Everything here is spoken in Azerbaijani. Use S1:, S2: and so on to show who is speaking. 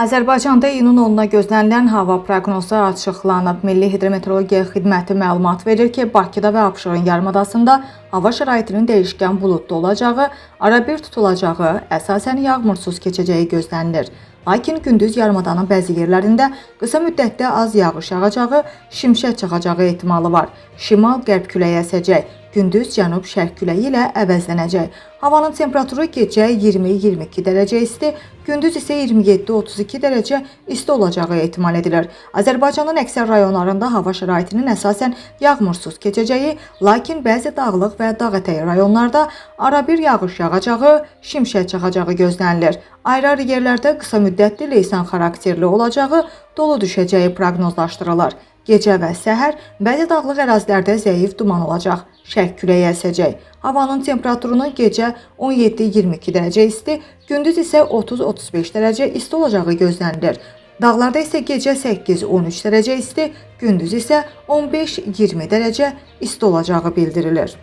S1: Azərbaycanda iyunun 10-na gözlənilən hava proqnozu açıqlanıb. Milli Hidrometeorologiya Xidməti məlumat verir ki, Bakıda və Abşeron yarımadasında hava şəraitinin dəyişkən buludlu olacağı, arabir tutulacağı, əsasən yağmursuz keçəcəyi gözlənilir. Lakin gündüz yarımadanın bəzi yerlərində qısa müddətdə az yağış yağacağı, şimşək çaxacağı ehtimalı var. Şimal-qərb küləyi əsəcək. Gündüz cənub-şərq küləyi ilə əvəzlənəcək. Havanın temperaturu gecə 20-22 dərəcə isti, gündüz isə 27-32 dərəcə isti olacağı ehtimal edilir. Azərbaycanın əksər rayonlarında hava şəraitinin əsasən yağmursuz keçəcəyi, lakin bəzi dağlıq və dağətəyi rayonlarda arabir yağış yağacağı, şimşək çaxacağı gözlənilir. Ayrı-ayrı yerlərdə qısa müddətli leysan xarakterli olacağı, dolu düşəcəyi proqnozlaşdırılır. Gecə və səhər bəzi dağlıq ərazilərdə zəif duman olacaq, şərq küləyi əsəcək. Havanın temperaturunun gecə 17-22 dərəcə isti, gündüz isə 30-35 dərəcə isti olacağı gözlənilir. Dağlarda isə gecə 8-13 dərəcə isti, gündüz isə 15-20 dərəcə isti olacağı bildirilir.